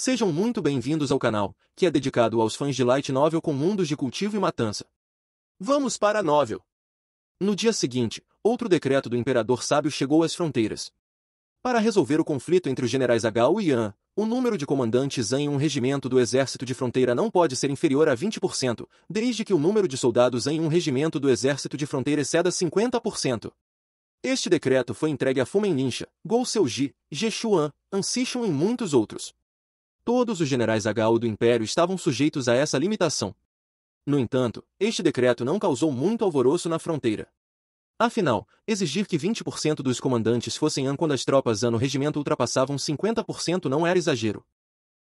Sejam muito bem-vindos ao canal, que é dedicado aos fãs de light novel com mundos de cultivo e matança. Vamos para a novel. No dia seguinte, outro decreto do Imperador Sábio chegou às fronteiras. Para resolver o conflito entre os generais Agao e Yan, o número de comandantes em um regimento do exército de fronteira não pode ser inferior a 20%, desde que o número de soldados em um regimento do exército de fronteira exceda 50%. Este decreto foi entregue a Fumen Linsha, Gou Seuji, Jeshuan, Ansishun e muitos outros. Todos os generais Agao do Império estavam sujeitos a essa limitação. No entanto, este decreto não causou muito alvoroço na fronteira. Afinal, exigir que 20% dos comandantes fossem Yan quando as tropas Yan no regimento ultrapassavam 50% não era exagero.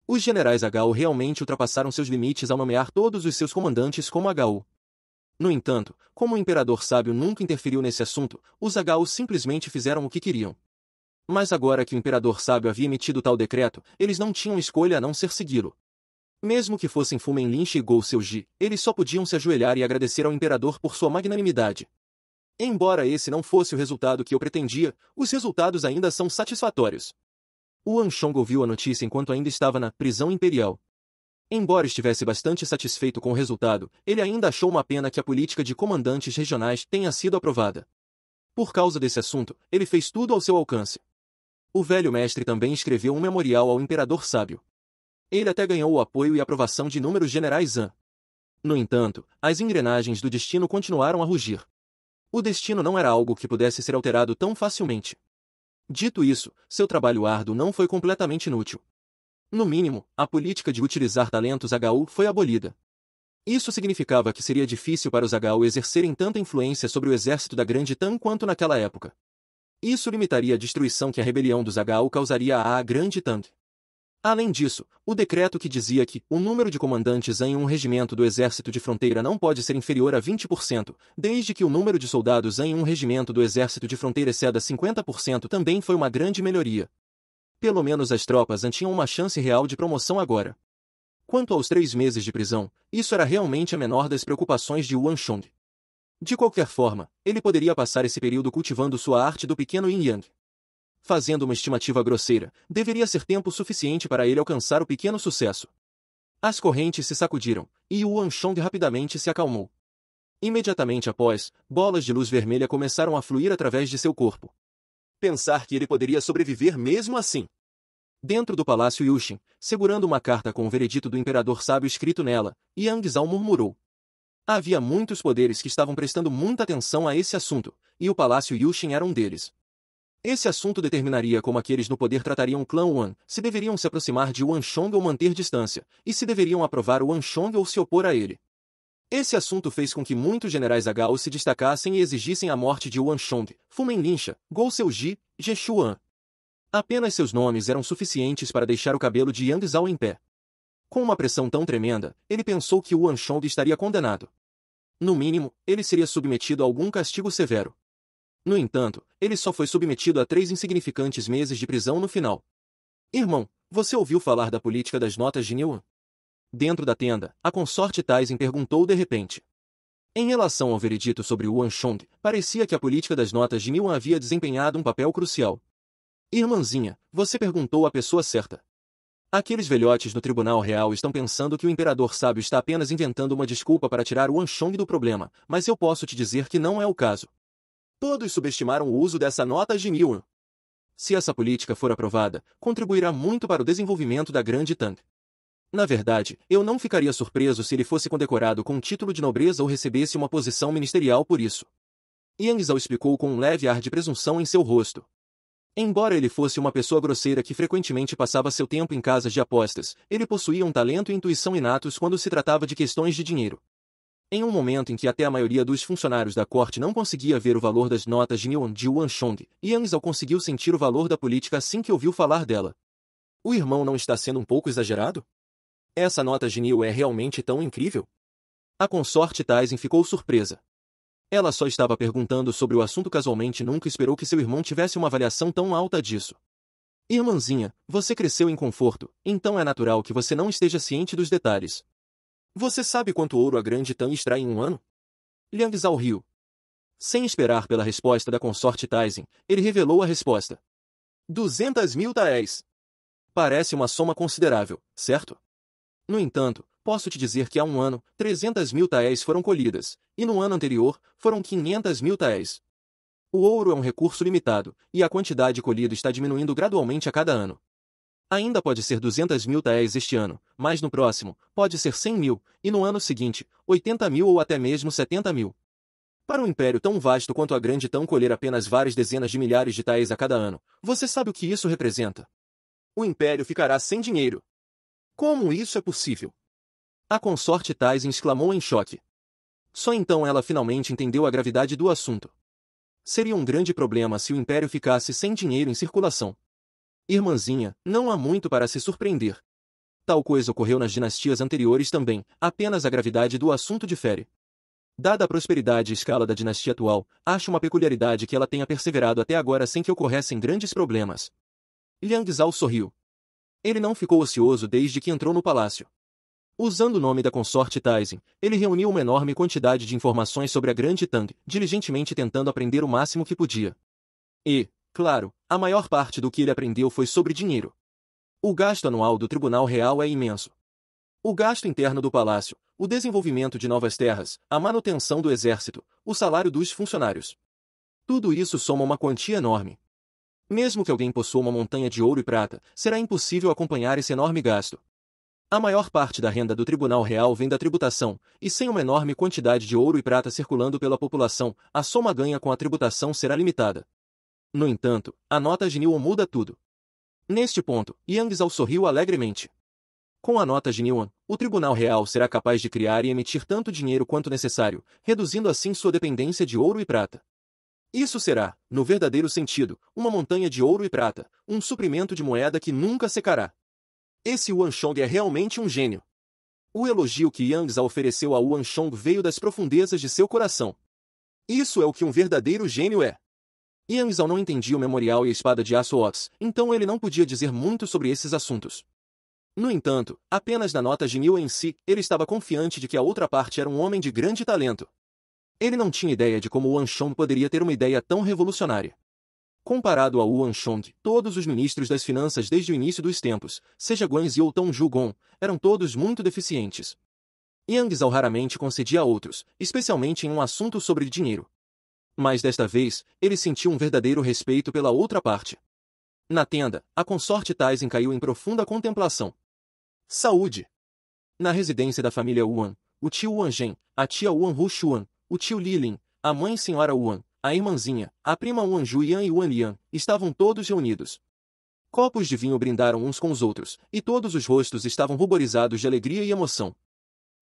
Os generais Agao realmente ultrapassaram seus limites ao nomear todos os seus comandantes como Agao. No entanto, como o Imperador Sábio nunca interferiu nesse assunto, os Agao simplesmente fizeram o que queriam. Mas agora que o Imperador Sábio havia emitido tal decreto, eles não tinham escolha a não ser segui-lo. Mesmo que fossem Fumen Linsha e Gou Seuji, eles só podiam se ajoelhar e agradecer ao Imperador por sua magnanimidade. Embora esse não fosse o resultado que eu pretendia, os resultados ainda são satisfatórios. O Anshong ouviu a notícia enquanto ainda estava na prisão imperial. Embora estivesse bastante satisfeito com o resultado, ele ainda achou uma pena que a política de comandantes regionais tenha sido aprovada. Por causa desse assunto, ele fez tudo ao seu alcance. O velho mestre também escreveu um memorial ao Imperador Sábio. Ele até ganhou o apoio e aprovação de inúmeros generais Yan. No entanto, as engrenagens do destino continuaram a rugir. O destino não era algo que pudesse ser alterado tão facilmente. Dito isso, seu trabalho árduo não foi completamente inútil. No mínimo, a política de utilizar talentos Agao foi abolida. Isso significava que seria difícil para os Agao exercerem tanta influência sobre o exército da Grande Tan quanto naquela época. Isso limitaria a destruição que a rebelião dos Agao causaria à Grande Tan. Além disso, o decreto que dizia que o número de comandantes em um regimento do exército de fronteira não pode ser inferior a 20%, desde que o número de soldados em um regimento do exército de fronteira exceda 50% também foi uma grande melhoria. Pelo menos as tropas tinham uma chance real de promoção agora. Quanto aos 3 meses de prisão, isso era realmente a menor das preocupações de Wu Anshong. De qualquer forma, ele poderia passar esse período cultivando sua arte do pequeno Yin Yang. Fazendo uma estimativa grosseira, deveria ser tempo suficiente para ele alcançar o pequeno sucesso. As correntes se sacudiram, e Wu Anshong rapidamente se acalmou. Imediatamente após, bolas de luz vermelha começaram a fluir através de seu corpo. Pensar que ele poderia sobreviver mesmo assim. Dentro do Palácio Yushin, segurando uma carta com o veredito do Imperador Sábio escrito nela, Yang Zhao murmurou. Havia muitos poderes que estavam prestando muita atenção a esse assunto, e o Palácio Yushin era um deles. Esse assunto determinaria como aqueles no poder tratariam o clã Wan, se deveriam se aproximar de Wu Anshong ou manter distância, e se deveriam aprovar Wu Anshong ou se opor a ele. Esse assunto fez com que muitos generais Agao se destacassem e exigissem a morte de Wu Anshong, Fumen Linsha, Gou Seuji, Jeshuan. Apenas seus nomes eram suficientes para deixar o cabelo de Yang Zhao em pé. Com uma pressão tão tremenda, ele pensou que Wu Anshong estaria condenado. No mínimo, ele seria submetido a algum castigo severo. No entanto, ele só foi submetido a 3 insignificantes meses de prisão no final. Irmão, você ouviu falar da política das notas de Niuan? Dentro da tenda, a consorte Taizen perguntou de repente. Em relação ao veredito sobre Wu Anshong, parecia que a política das notas de Niuan havia desempenhado um papel crucial. Irmãzinha, você perguntou à pessoa certa. Aqueles velhotes no Tribunal Real estão pensando que o Imperador Sábio está apenas inventando uma desculpa para tirar Wu Anshong do problema, mas eu posso te dizer que não é o caso. Todos subestimaram o uso dessa nota de Niuan. Se essa política for aprovada, contribuirá muito para o desenvolvimento da Grande Tang. Na verdade, eu não ficaria surpreso se ele fosse condecorado com um título de nobreza ou recebesse uma posição ministerial por isso. Yang Zhao explicou com um leve ar de presunção em seu rosto. Embora ele fosse uma pessoa grosseira que frequentemente passava seu tempo em casas de apostas, ele possuía um talento e intuição inatos quando se tratava de questões de dinheiro. Em um momento em que até a maioria dos funcionários da corte não conseguia ver o valor das notas de Niuan de Wu Anshong, Yang Zhao conseguiu sentir o valor da política assim que ouviu falar dela. O irmão não está sendo um pouco exagerado? Essa nota de Niuan é realmente tão incrível? A consorte Taizen ficou surpresa. Ela só estava perguntando sobre o assunto casualmente e nunca esperou que seu irmão tivesse uma avaliação tão alta disso. Irmãzinha, você cresceu em conforto, então é natural que você não esteja ciente dos detalhes. Você sabe quanto ouro a Grande Tan extrai em um ano? Liang Zhao riu. Sem esperar pela resposta da consorte Taizen, ele revelou a resposta. 200.000 taéis. Parece uma soma considerável, certo? No entanto, posso te dizer que há um ano, 300.000 taéis foram colhidas, e no ano anterior, foram 500.000 taéis. O ouro é um recurso limitado, e a quantidade colhida está diminuindo gradualmente a cada ano. Ainda pode ser 200.000 taéis este ano, mas no próximo, pode ser 100.000, e no ano seguinte, 80.000 ou até mesmo 70.000. Para um império tão vasto quanto a Grande Tão colher apenas várias dezenas de milhares de taéis a cada ano, você sabe o que isso representa? O império ficará sem dinheiro. Como isso é possível? A consorte Taizen exclamou em choque. Só então ela finalmente entendeu a gravidade do assunto. Seria um grande problema se o império ficasse sem dinheiro em circulação. Irmãzinha, não há muito para se surpreender. Tal coisa ocorreu nas dinastias anteriores também, apenas a gravidade do assunto difere. Dada a prosperidade e escala da dinastia atual, acho uma peculiaridade que ela tenha perseverado até agora sem que ocorressem grandes problemas. Liang Zhao sorriu. Ele não ficou ocioso desde que entrou no palácio. Usando o nome da consorte Taizen, ele reuniu uma enorme quantidade de informações sobre a Grande Tang, diligentemente tentando aprender o máximo que podia. E, claro, a maior parte do que ele aprendeu foi sobre dinheiro. O gasto anual do Tribunal Real é imenso. O gasto interno do palácio, o desenvolvimento de novas terras, a manutenção do exército, o salário dos funcionários. Tudo isso soma uma quantia enorme. Mesmo que alguém possua uma montanha de ouro e prata, será impossível acompanhar esse enorme gasto. A maior parte da renda do Tribunal Real vem da tributação, e sem uma enorme quantidade de ouro e prata circulando pela população, a soma ganha com a tributação será limitada. No entanto, a nota Gniuan muda tudo. Neste ponto, Yang Zhao sorriu alegremente. Com a nota Gniuan, o Tribunal Real será capaz de criar e emitir tanto dinheiro quanto necessário, reduzindo assim sua dependência de ouro e prata. Isso será, no verdadeiro sentido, uma montanha de ouro e prata, um suprimento de moeda que nunca secará. Esse Yuan Shong é realmente um gênio. O elogio que Yang Zhao ofereceu a Yuan Shong veio das profundezas de seu coração. Isso é o que um verdadeiro gênio é. Yang Zhao não entendia o memorial e a espada de aço Ox, então ele não podia dizer muito sobre esses assuntos. No entanto, apenas na nota Gniuan em si, ele estava confiante de que a outra parte era um homem de grande talento. Ele não tinha ideia de como Yuan Shong poderia ter uma ideia tão revolucionária. Comparado ao Yuan Shong, todos os ministros das finanças desde o início dos tempos, seja Guanzi ou Tong Zhugon, eram todos muito deficientes. Yang Zhao raramente concedia a outros, especialmente em um assunto sobre dinheiro. Mas desta vez, ele sentiu um verdadeiro respeito pela outra parte. Na tenda, a consorte Taizen caiu em profunda contemplação. Saúde! Na residência da família Yuan, o tio Yuan Zhen, a tia Yuan Hu Xuan, o tio Li Lin, a mãe senhora Yuan, a irmãzinha, a prima Yuan Ju Yan e Yuan Lian, estavam todos reunidos. Copos de vinho brindaram uns com os outros, e todos os rostos estavam ruborizados de alegria e emoção.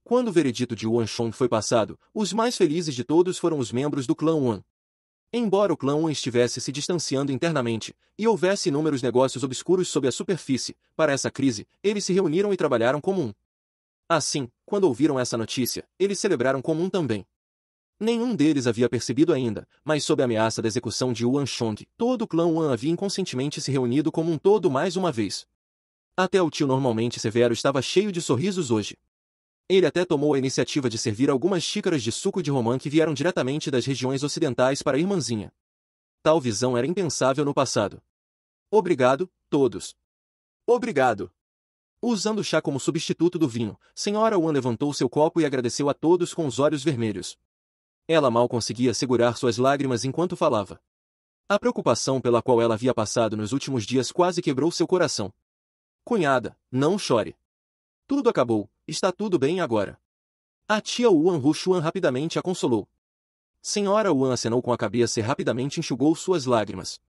Quando o veredito de Yuan Shong foi passado, os mais felizes de todos foram os membros do clã Yuan. Embora o clã Yuan estivesse se distanciando internamente, e houvesse inúmeros negócios obscuros sob a superfície, para essa crise, eles se reuniram e trabalharam como um. Assim, quando ouviram essa notícia, eles celebraram como um também. Nenhum deles havia percebido ainda, mas sob a ameaça da execução de Yuan Shong, todo o clã Yuan havia inconscientemente se reunido como um todo mais uma vez. Até o tio normalmente severo estava cheio de sorrisos hoje. Ele até tomou a iniciativa de servir algumas xícaras de suco de romã que vieram diretamente das regiões ocidentais para a irmãzinha. Tal visão era impensável no passado. Obrigado, todos. Obrigado. Usando o chá como substituto do vinho, Senhora Yuan levantou seu copo e agradeceu a todos com os olhos vermelhos. Ela mal conseguia segurar suas lágrimas enquanto falava. A preocupação pela qual ela havia passado nos últimos dias quase quebrou seu coração. Cunhada, não chore. Tudo acabou, está tudo bem agora. A tia Yuan Hu Xuan rapidamente a consolou. Senhora Yuan acenou com a cabeça e rapidamente enxugou suas lágrimas.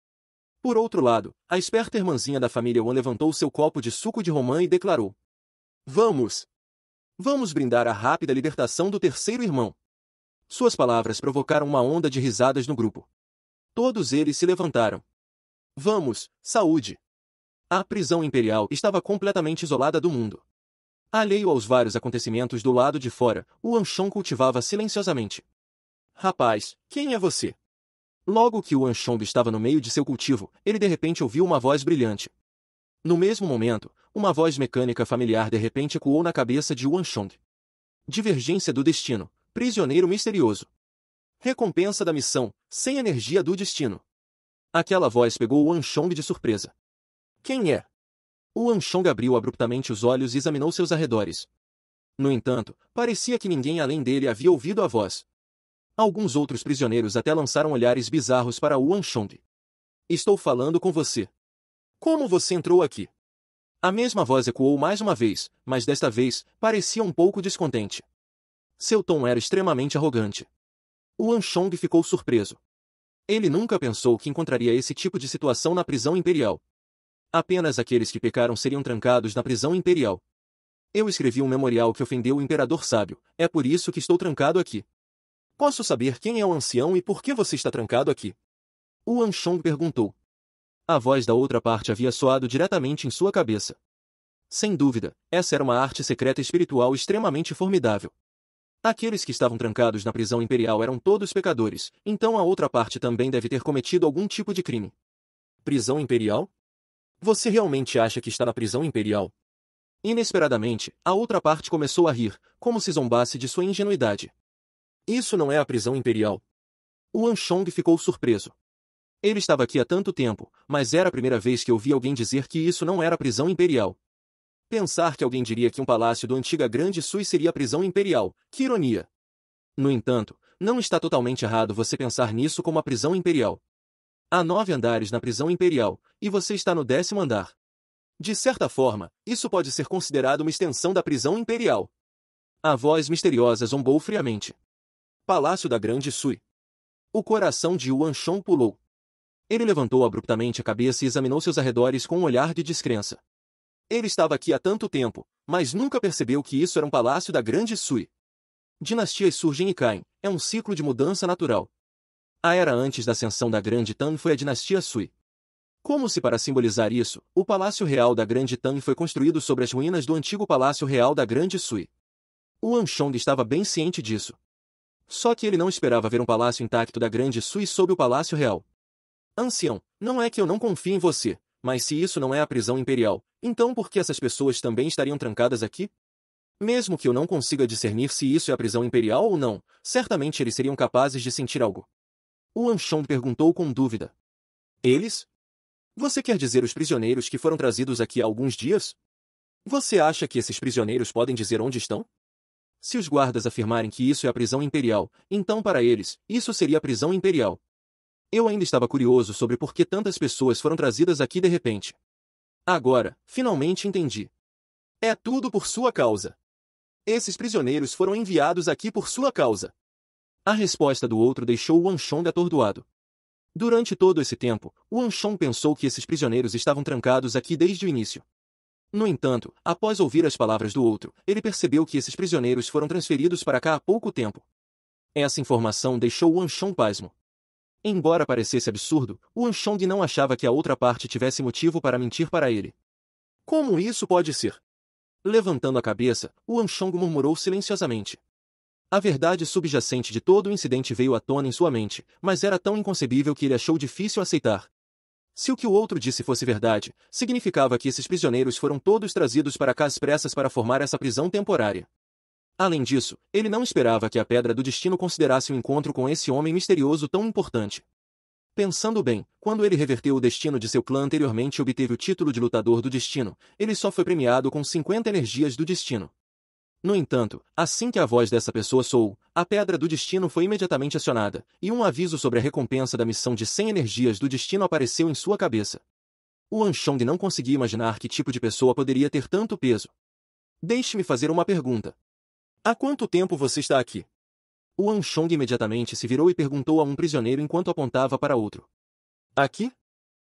Por outro lado, a esperta irmãzinha da família Yuan levantou seu copo de suco de romã e declarou. Vamos! Vamos brindar a rápida libertação do terceiro irmão. Suas palavras provocaram uma onda de risadas no grupo. Todos eles se levantaram. Vamos, saúde! A prisão imperial estava completamente isolada do mundo. Alheio aos vários acontecimentos do lado de fora, o Yuan Shong cultivava silenciosamente. Rapaz, quem é você? Logo que o Yuan Shong estava no meio de seu cultivo, ele de repente ouviu uma voz brilhante. No mesmo momento, uma voz mecânica familiar de repente ecoou na cabeça de Yuan Shong. Divergência do destino. Prisioneiro misterioso. Recompensa da missão, sem energia do destino. Aquela voz pegou Yuan Shong de surpresa. Quem é? O Anshong abriu abruptamente os olhos e examinou seus arredores. No entanto, parecia que ninguém além dele havia ouvido a voz. Alguns outros prisioneiros até lançaram olhares bizarros para o Anshong. Estou falando com você. Como você entrou aqui? A mesma voz ecoou mais uma vez, mas desta vez, parecia um pouco descontente. Seu tom era extremamente arrogante. O Anshong ficou surpreso. Ele nunca pensou que encontraria esse tipo de situação na prisão imperial. Apenas aqueles que pecaram seriam trancados na prisão imperial. Eu escrevi um memorial que ofendeu o imperador sábio, é por isso que estou trancado aqui. Posso saber quem é o ancião e por que você está trancado aqui? O Anshong perguntou. A voz da outra parte havia soado diretamente em sua cabeça. Sem dúvida, essa era uma arte secreta espiritual extremamente formidável. Aqueles que estavam trancados na prisão imperial eram todos pecadores, então a outra parte também deve ter cometido algum tipo de crime. Prisão imperial? Você realmente acha que está na prisão imperial? Inesperadamente, a outra parte começou a rir, como se zombasse de sua ingenuidade. Isso não é a prisão imperial. O Anshong ficou surpreso. Ele estava aqui há tanto tempo, mas era a primeira vez que ouvi alguém dizer que isso não era a prisão imperial. Pensar que alguém diria que um palácio do antiga Grande Sui seria a prisão imperial, que ironia! No entanto, não está totalmente errado você pensar nisso como a prisão imperial. Há 9 andares na prisão imperial, e você está no 10º andar. De certa forma, isso pode ser considerado uma extensão da prisão imperial. A voz misteriosa zombou friamente. Palácio da Grande Sui. O coração de Yuan Shong pulou. Ele levantou abruptamente a cabeça e examinou seus arredores com um olhar de descrença. Ele estava aqui há tanto tempo, mas nunca percebeu que isso era um palácio da Grande Sui. Dinastias surgem e caem, é um ciclo de mudança natural. A era antes da ascensão da Grande Tang foi a dinastia Sui. Como se para simbolizar isso, o Palácio Real da Grande Tang foi construído sobre as ruínas do antigo Palácio Real da Grande Sui. O Anshong estava bem ciente disso. Só que ele não esperava ver um palácio intacto da Grande Sui sob o Palácio Real. Ancião, não é que eu não confie em você, mas se isso não é a prisão imperial, então por que essas pessoas também estariam trancadas aqui? Mesmo que eu não consiga discernir se isso é a prisão imperial ou não, certamente eles seriam capazes de sentir algo. O Anshong perguntou com dúvida. Eles? Você quer dizer os prisioneiros que foram trazidos aqui há alguns dias? Você acha que esses prisioneiros podem dizer onde estão? Se os guardas afirmarem que isso é a prisão imperial, então para eles, isso seria a prisão imperial. Eu ainda estava curioso sobre por que tantas pessoas foram trazidas aqui de repente. Agora, finalmente entendi. É tudo por sua causa. Esses prisioneiros foram enviados aqui por sua causa. A resposta do outro deixou o Anshong atordoado. Durante todo esse tempo, o Anshong pensou que esses prisioneiros estavam trancados aqui desde o início. No entanto, após ouvir as palavras do outro, ele percebeu que esses prisioneiros foram transferidos para cá há pouco tempo. Essa informação deixou o Anshong pasmo. Embora parecesse absurdo, o Anshong não achava que a outra parte tivesse motivo para mentir para ele. Como isso pode ser? Levantando a cabeça, o Anshong murmurou silenciosamente. A verdade subjacente de todo o incidente veio à tona em sua mente, mas era tão inconcebível que ele achou difícil aceitar. Se o que o outro disse fosse verdade, significava que esses prisioneiros foram todos trazidos para cá às pressas para formar essa prisão temporária. Além disso, ele não esperava que a Pedra do Destino considerasse o encontro com esse homem misterioso tão importante. Pensando bem, quando ele reverteu o destino de seu clã anteriormente e obteve o título de Lutador do Destino, ele só foi premiado com 50 energias do destino. No entanto, assim que a voz dessa pessoa soou, a Pedra do Destino foi imediatamente acionada, e um aviso sobre a recompensa da missão de 100 energias do destino apareceu em sua cabeça. O Anshong não conseguia imaginar que tipo de pessoa poderia ter tanto peso. Deixe-me fazer uma pergunta. Há quanto tempo você está aqui? O Anshong imediatamente se virou e perguntou a um prisioneiro enquanto apontava para outro. Aqui?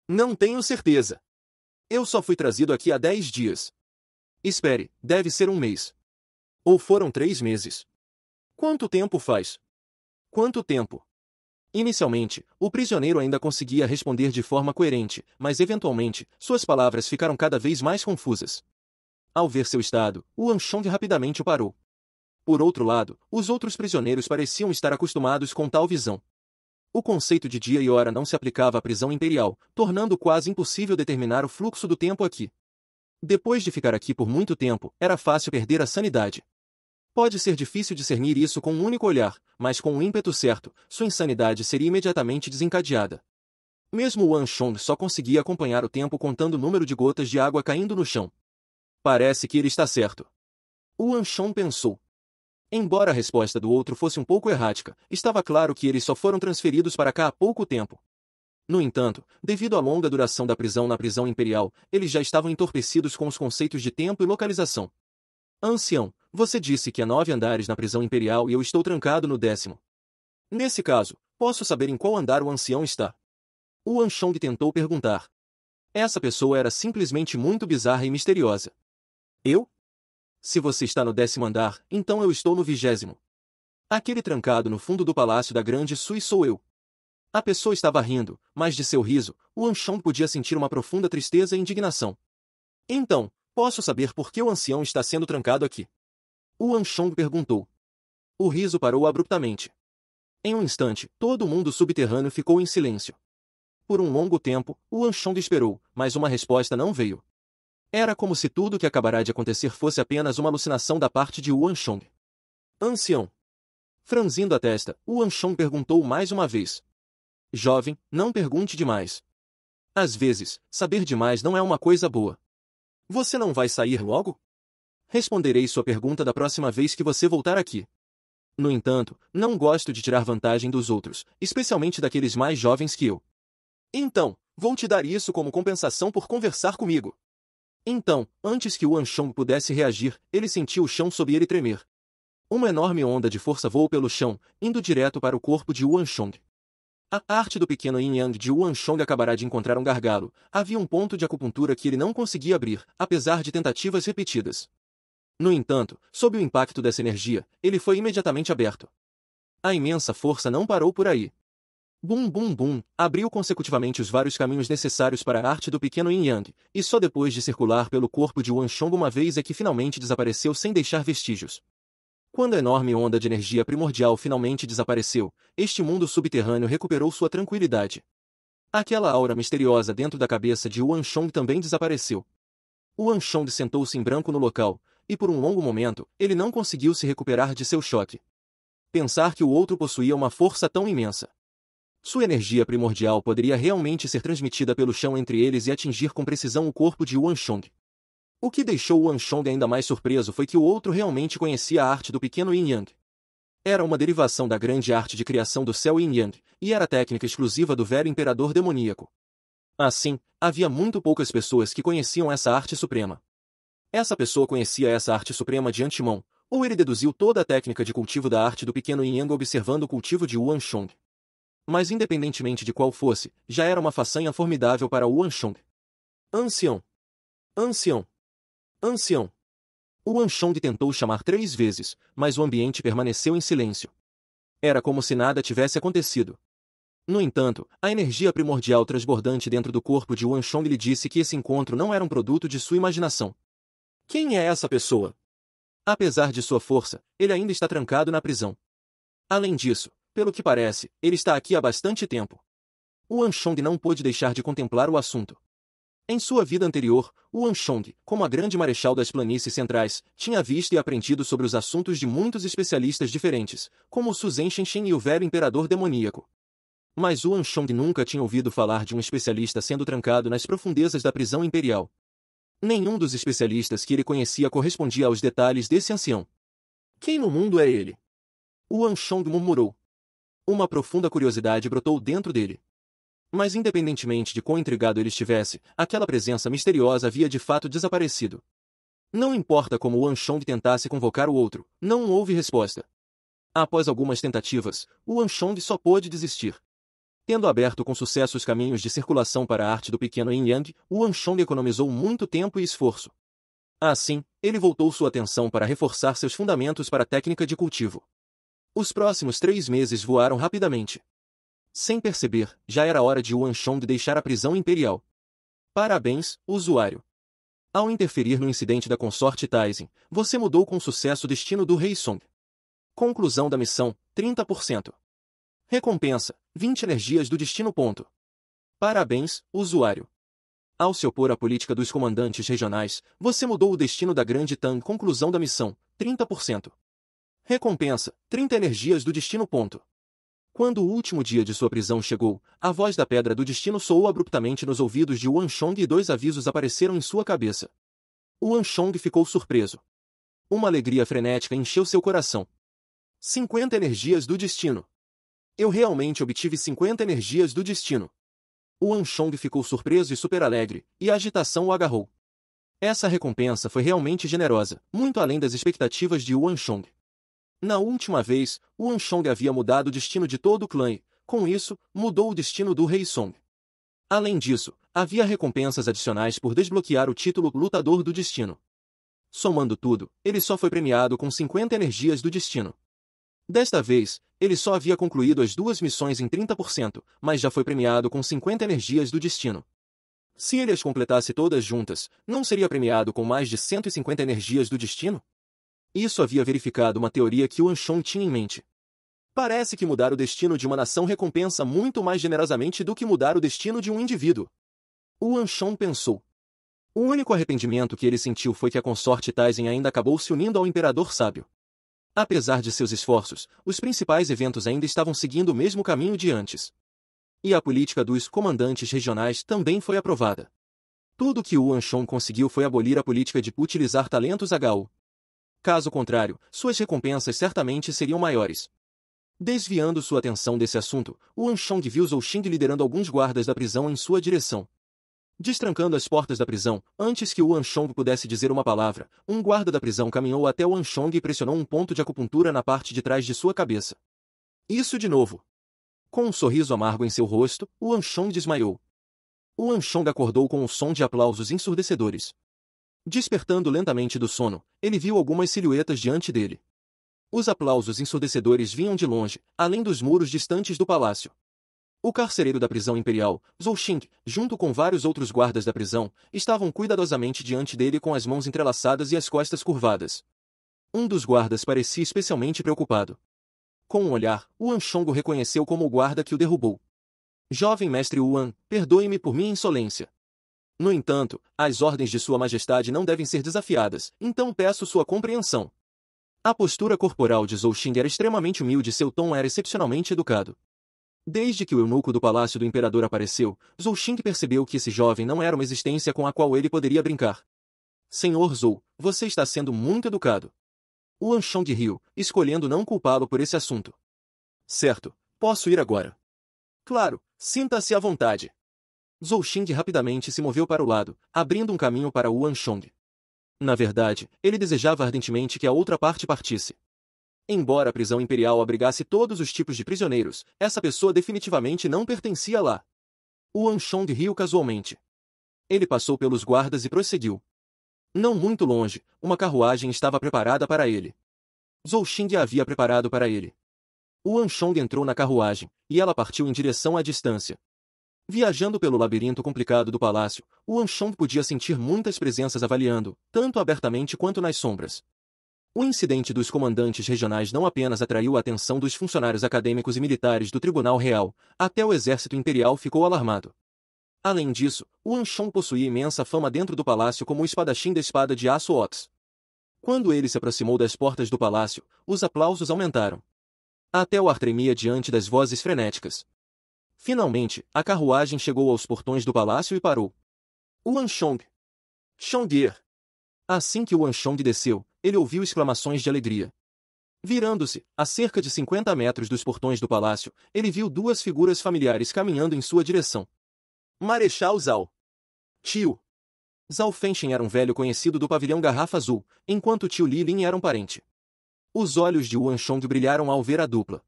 Não tenho certeza. Eu só fui trazido aqui há 10 dias. Espere, deve ser um mês. Ou foram 3 meses. Quanto tempo faz? Quanto tempo? Inicialmente, o prisioneiro ainda conseguia responder de forma coerente, mas eventualmente, suas palavras ficaram cada vez mais confusas. Ao ver seu estado, o Anshong rapidamente o parou. Por outro lado, os outros prisioneiros pareciam estar acostumados com tal visão. O conceito de dia e hora não se aplicava à prisão imperial, tornando quase impossível determinar o fluxo do tempo aqui. Depois de ficar aqui por muito tempo, era fácil perder a sanidade. Pode ser difícil discernir isso com um único olhar, mas com o ímpeto certo, sua insanidade seria imediatamente desencadeada. Mesmo Wan Chong só conseguia acompanhar o tempo contando o número de gotas de água caindo no chão. Parece que ele está certo. Wan Chong pensou. Embora a resposta do outro fosse um pouco errática, estava claro que eles só foram transferidos para cá há pouco tempo. No entanto, devido à longa duração da prisão na prisão imperial, eles já estavam entorpecidos com os conceitos de tempo e localização. Ancião, você disse que há 9 andares na prisão imperial e eu estou trancado no 10º. Nesse caso, posso saber em qual andar o ancião está? O Wan Chong tentou perguntar. Essa pessoa era simplesmente muito bizarra e misteriosa. Eu? Se você está no 10º andar, então eu estou no 20º. Aquele trancado no fundo do palácio da Grande Sui sou eu. A pessoa estava rindo, mas de seu riso, o Wan Chong podia sentir uma profunda tristeza e indignação. Então, posso saber por que o ancião está sendo trancado aqui? O Wan Chong perguntou. O riso parou abruptamente. Em um instante, todo o mundo subterrâneo ficou em silêncio. Por um longo tempo, o Wan Chong esperou, mas uma resposta não veio. Era como se tudo o que acabará de acontecer fosse apenas uma alucinação da parte de Wan Chong. Ancião. Franzindo a testa, o Wan Chong perguntou mais uma vez. Jovem, não pergunte demais. Às vezes, saber demais não é uma coisa boa. Você não vai sair logo? Responderei sua pergunta da próxima vez que você voltar aqui. No entanto, não gosto de tirar vantagem dos outros, especialmente daqueles mais jovens que eu. Então, vou te dar isso como compensação por conversar comigo. Então, antes que Wan Chong pudesse reagir, ele sentiu o chão sob ele tremer. Uma enorme onda de força voou pelo chão, indo direto para o corpo de Wan Chong. A arte do pequeno Yin Yang de Wan Chong acabará de encontrar um gargalo. Havia um ponto de acupuntura que ele não conseguia abrir, apesar de tentativas repetidas. No entanto, sob o impacto dessa energia, ele foi imediatamente aberto. A imensa força não parou por aí. Bum bum bum, abriu consecutivamente os vários caminhos necessários para a arte do pequeno Yin Yang, e só depois de circular pelo corpo de Wan Chong uma vez é que finalmente desapareceu sem deixar vestígios. Quando a enorme onda de energia primordial finalmente desapareceu, este mundo subterrâneo recuperou sua tranquilidade. Aquela aura misteriosa dentro da cabeça de Wan Chong também desapareceu. Wan Chong sentou-se em branco no local, e por um longo momento, ele não conseguiu se recuperar de seu choque. Pensar que o outro possuía uma força tão imensa. Sua energia primordial poderia realmente ser transmitida pelo chão entre eles e atingir com precisão o corpo de Wan Chong. O que deixou Wan Chong ainda mais surpreso foi que o outro realmente conhecia a arte do pequeno Yin Yang. Era uma derivação da grande arte de criação do céu Yin Yang, e era técnica exclusiva do velho imperador demoníaco. Assim, havia muito poucas pessoas que conheciam essa arte suprema. Essa pessoa conhecia essa arte suprema de antemão, ou ele deduziu toda a técnica de cultivo da arte do pequeno Yin Yang observando o cultivo de Wan Chong. Mas independentemente de qual fosse, já era uma façanha formidável para Wan Chong. Ancião! Ancião! Ancião! O Wan Chong tentou chamar 3 vezes, mas o ambiente permaneceu em silêncio. Era como se nada tivesse acontecido. No entanto, a energia primordial transbordante dentro do corpo de Wan Chong lhe disse que esse encontro não era um produto de sua imaginação. Quem é essa pessoa? Apesar de sua força, ele ainda está trancado na prisão. Além disso, pelo que parece, ele está aqui há bastante tempo. Wan Chong não pôde deixar de contemplar o assunto. Em sua vida anterior, Wan Chong, como a grande marechal das planícies centrais, tinha visto e aprendido sobre os assuntos de muitos especialistas diferentes, como Su Zhensheng e o velho imperador demoníaco. Mas Wan Chong nunca tinha ouvido falar de um especialista sendo trancado nas profundezas da prisão imperial. Nenhum dos especialistas que ele conhecia correspondia aos detalhes desse ancião. Quem no mundo é ele? Wan Chong murmurou. Uma profunda curiosidade brotou dentro dele. Mas independentemente de quão intrigado ele estivesse, aquela presença misteriosa havia de fato desaparecido. Não importa como Wan Chong tentasse convocar o outro, não houve resposta. Após algumas tentativas, Wan Chong só pôde desistir. Tendo aberto com sucesso os caminhos de circulação para a arte do pequeno Yin Yang, Wan Chong economizou muito tempo e esforço. Assim, ele voltou sua atenção para reforçar seus fundamentos para a técnica de cultivo. Os próximos 3 meses voaram rapidamente. Sem perceber, já era hora de Wan Chong deixar a prisão imperial. Parabéns, usuário. Ao interferir no incidente da consorte Taizen, você mudou com sucesso o destino do Rei Song. Conclusão da missão, 30%. Recompensa, 20 energias do destino. Parabéns, usuário. Ao se opor à política dos comandantes regionais, você mudou o destino da Grande Tang. Conclusão da missão, 30%. Recompensa, 30 energias do destino. Quando o último dia de sua prisão chegou, a voz da Pedra do Destino soou abruptamente nos ouvidos de Yuan Shong e dois avisos apareceram em sua cabeça. Yuan Shong ficou surpreso. Uma alegria frenética encheu seu coração. 50 energias do destino. Eu realmente obtive 50 energias do destino. Yuan Shong ficou surpreso e super alegre, e a agitação o agarrou. Essa recompensa foi realmente generosa, muito além das expectativas de Yuan Shong. Na última vez, Yuan Shong havia mudado o destino de todo o clã e, com isso, mudou o destino do Rei Song. Além disso, havia recompensas adicionais por desbloquear o título Lutador do Destino. Somando tudo, ele só foi premiado com 50 energias do destino. Desta vez, ele só havia concluído as duas missões em 30%, mas já foi premiado com 50 energias do destino. Se ele as completasse todas juntas, não seria premiado com mais de 150 energias do destino? Isso havia verificado uma teoria que Yuan Shong tinha em mente. Parece que mudar o destino de uma nação recompensa muito mais generosamente do que mudar o destino de um indivíduo. Yuan Shong pensou. O único arrependimento que ele sentiu foi que a consorte Taizen ainda acabou se unindo ao Imperador Sábio. Apesar de seus esforços, os principais eventos ainda estavam seguindo o mesmo caminho de antes. E a política dos comandantes regionais também foi aprovada. Tudo que Yuan Shong conseguiu foi abolir a política de utilizar talentos HU. Caso contrário, suas recompensas certamente seriam maiores. Desviando sua atenção desse assunto, Yuan Shong viu Zhou Xing liderando alguns guardas da prisão em sua direção. Destrancando as portas da prisão, antes que Yuan Shong pudesse dizer uma palavra, um guarda da prisão caminhou até Yuan Shong e pressionou um ponto de acupuntura na parte de trás de sua cabeça. Isso de novo. Com um sorriso amargo em seu rosto, Yuan Shong desmaiou. Yuan Shong acordou com o som de aplausos ensurdecedores. Despertando lentamente do sono, ele viu algumas silhuetas diante dele. Os aplausos ensurdecedores vinham de longe, além dos muros distantes do palácio. O carcereiro da prisão imperial, Zhou Xing, junto com vários outros guardas da prisão, estavam cuidadosamente diante dele com as mãos entrelaçadas e as costas curvadas. Um dos guardas parecia especialmente preocupado. Com um olhar, Yuan Shong o reconheceu como o guarda que o derrubou. Jovem mestre Yuan, perdoe-me por minha insolência. No entanto, as ordens de Sua Majestade não devem ser desafiadas, então peço sua compreensão. A postura corporal de Zhou Xing era extremamente humilde e seu tom era excepcionalmente educado. Desde que o eunuco do palácio do imperador apareceu, Zhou Xing percebeu que esse jovem não era uma existência com a qual ele poderia brincar. Senhor Zhou, você está sendo muito educado. Yuan Shong riu, escolhendo não culpá-lo por esse assunto. Certo, posso ir agora. Claro, sinta-se à vontade. Zhou Xing rapidamente se moveu para o lado, abrindo um caminho para Yuan Shong. Na verdade, ele desejava ardentemente que a outra parte partisse. Embora a prisão imperial abrigasse todos os tipos de prisioneiros, essa pessoa definitivamente não pertencia lá. Yuan Shong riu casualmente. Ele passou pelos guardas e prosseguiu. Não muito longe, uma carruagem estava preparada para ele. Zhou Xing a havia preparado para ele. Yuan Shong entrou na carruagem, e ela partiu em direção à distância. Viajando pelo labirinto complicado do palácio, Yuan Shong podia sentir muitas presenças avaliando, tanto abertamente quanto nas sombras. O incidente dos comandantes regionais não apenas atraiu a atenção dos funcionários acadêmicos e militares do Tribunal Real, até o exército imperial ficou alarmado. Além disso, Yuan Shong possuía imensa fama dentro do palácio como o espadachim da espada de aço Ox. Quando ele se aproximou das portas do palácio, os aplausos aumentaram. Até o ar tremia diante das vozes frenéticas. Finalmente, a carruagem chegou aos portões do palácio e parou. Yuan Shong! Shongir! Assim que Yuan Shong desceu, ele ouviu exclamações de alegria. Virando-se, a cerca de 50 metros dos portões do palácio, ele viu duas figuras familiares caminhando em sua direção. Marechal Zhao. Tio. Zhao Fenshin era um velho conhecido do pavilhão Garrafa Azul, enquanto tio Li Lin era um parente. Os olhos de Yuan Shong brilharam ao ver a dupla.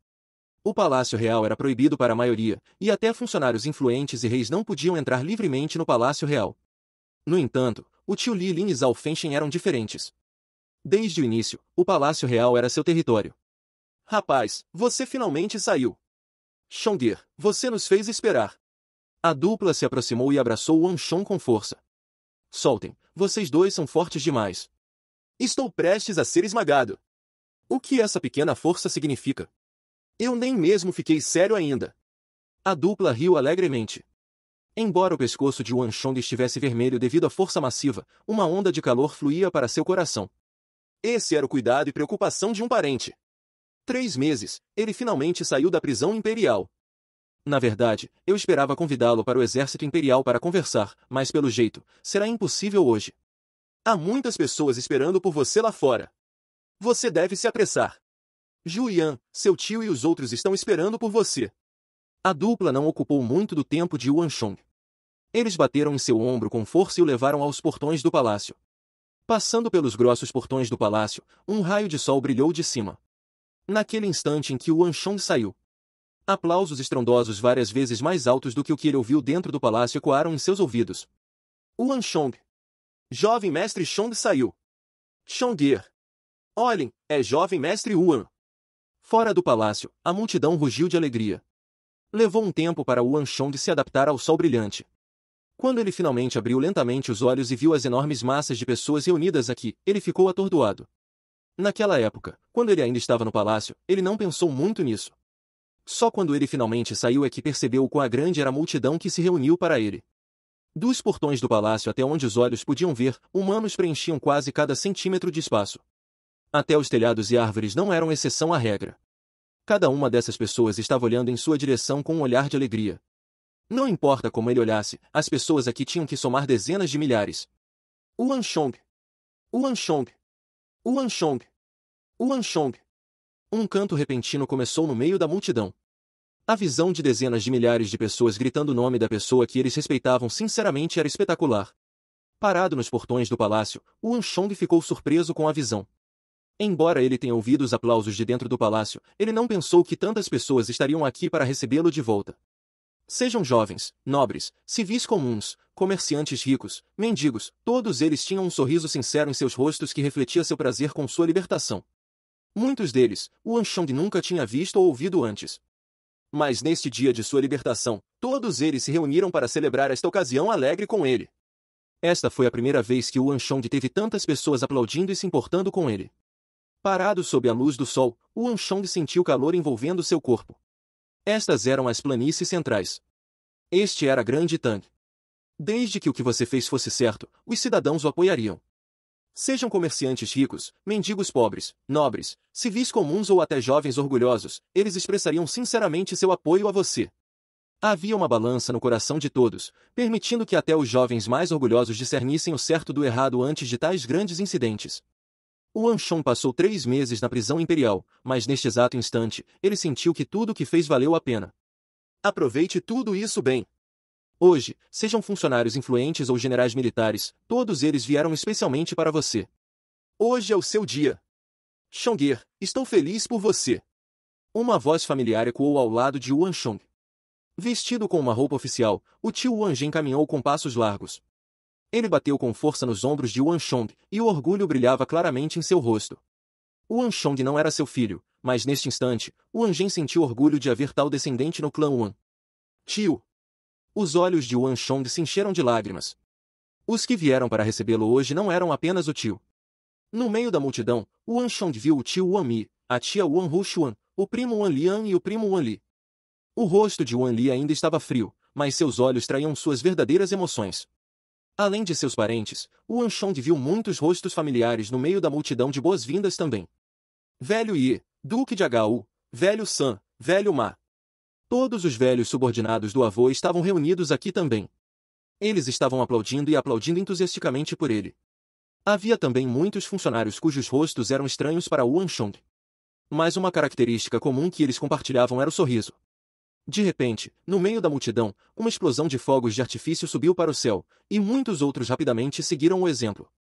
O Palácio Real era proibido para a maioria, e até funcionários influentes e reis não podiam entrar livremente no Palácio Real. No entanto, o tio Li Lin e Zhao Fenshin eram diferentes. Desde o início, o Palácio Real era seu território. Rapaz, você finalmente saiu. Shongir, você nos fez esperar. A dupla se aproximou e abraçou Yuan Shong com força. Soltem, vocês dois são fortes demais. Estou prestes a ser esmagado. O que essa pequena força significa? Eu nem mesmo fiquei sério ainda. A dupla riu alegremente. Embora o pescoço de Yuan Shong estivesse vermelho devido à força massiva, uma onda de calor fluía para seu coração. Esse era o cuidado e preocupação de um parente. 3 meses, ele finalmente saiu da prisão imperial. Na verdade, eu esperava convidá-lo para o exército imperial para conversar, mas pelo jeito, será impossível hoje. Há muitas pessoas esperando por você lá fora. Você deve se apressar. Julian, seu tio e os outros estão esperando por você. A dupla não ocupou muito do tempo de Yuan Shong. Eles bateram em seu ombro com força e o levaram aos portões do palácio. Passando pelos grossos portões do palácio, um raio de sol brilhou de cima. Naquele instante em que Yuan Shong saiu, aplausos estrondosos várias vezes mais altos do que o que ele ouviu dentro do palácio ecoaram em seus ouvidos. Yuan Shong. Jovem mestre Shong saiu. Shongir. Olhem, é jovem mestre Yuan. Fora do palácio, a multidão rugiu de alegria. Levou um tempo para Yuan Shong se adaptar ao sol brilhante. Quando ele finalmente abriu lentamente os olhos e viu as enormes massas de pessoas reunidas aqui, ele ficou atordoado. Naquela época, quando ele ainda estava no palácio, ele não pensou muito nisso. Só quando ele finalmente saiu é que percebeu o quão grande era a multidão que se reuniu para ele. Dos portões do palácio até onde os olhos podiam ver, humanos preenchiam quase cada centímetro de espaço. Até os telhados e árvores não eram exceção à regra. Cada uma dessas pessoas estava olhando em sua direção com um olhar de alegria. Não importa como ele olhasse, as pessoas aqui tinham que somar dezenas de milhares. Yuan Shong. Yuan Shong. Yuan Shong. Yuan Shong. Um canto repentino começou no meio da multidão. A visão de dezenas de milhares de pessoas gritando o nome da pessoa que eles respeitavam sinceramente era espetacular. Parado nos portões do palácio, Yuan Shong ficou surpreso com a visão. Embora ele tenha ouvido os aplausos de dentro do palácio, ele não pensou que tantas pessoas estariam aqui para recebê-lo de volta. Sejam jovens, nobres, civis comuns, comerciantes ricos, mendigos, todos eles tinham um sorriso sincero em seus rostos que refletia seu prazer com sua libertação. Muitos deles, Yuan Shong nunca tinha visto ou ouvido antes. Mas neste dia de sua libertação, todos eles se reuniram para celebrar esta ocasião alegre com ele. Esta foi a primeira vez que Yuan Shong teve tantas pessoas aplaudindo e se importando com ele. Parado sob a luz do sol, Yuan Shong sentiu calor envolvendo seu corpo. Estas eram as planícies centrais. Este era Grande Tang. Desde que o que você fez fosse certo, os cidadãos o apoiariam. Sejam comerciantes ricos, mendigos pobres, nobres, civis comuns ou até jovens orgulhosos, eles expressariam sinceramente seu apoio a você. Havia uma balança no coração de todos, permitindo que até os jovens mais orgulhosos discernissem o certo do errado antes de tais grandes incidentes. Yuan Shong passou 3 meses na prisão imperial, mas neste exato instante, ele sentiu que tudo o que fez valeu a pena. Aproveite tudo isso bem. Hoje, sejam funcionários influentes ou generais militares, todos eles vieram especialmente para você. Hoje é o seu dia. Shongir, estou feliz por você. Uma voz familiar ecoou ao lado de Yuan Shong. Vestido com uma roupa oficial, o tio Yuan Zhen caminhou com passos largos. Ele bateu com força nos ombros de Yuan Shong, e o orgulho brilhava claramente em seu rosto. Yuan Shong não era seu filho, mas neste instante, Yuan Zhen sentiu orgulho de haver tal descendente no clã Yuan. Tio! Os olhos de Yuan Shong se encheram de lágrimas. Os que vieram para recebê-lo hoje não eram apenas o tio. No meio da multidão, Yuan Shong viu o tio Yuan Mi, a tia Yuan Rushuan, o primo Yuan Lian e o primo Yuan Li. O rosto de Yuan Li ainda estava frio, mas seus olhos traíam suas verdadeiras emoções. Além de seus parentes, Yuan Shong viu muitos rostos familiares no meio da multidão de boas-vindas também. Velho Yi, Duque de Hou, Velho San, Velho Ma. Todos os velhos subordinados do avô estavam reunidos aqui também. Eles estavam aplaudindo e aplaudindo entusiasticamente por ele. Havia também muitos funcionários cujos rostos eram estranhos para Yuan Shong. Mas uma característica comum que eles compartilhavam era o sorriso. De repente, no meio da multidão, uma explosão de fogos de artifício subiu para o céu, e muitos outros rapidamente seguiram o exemplo.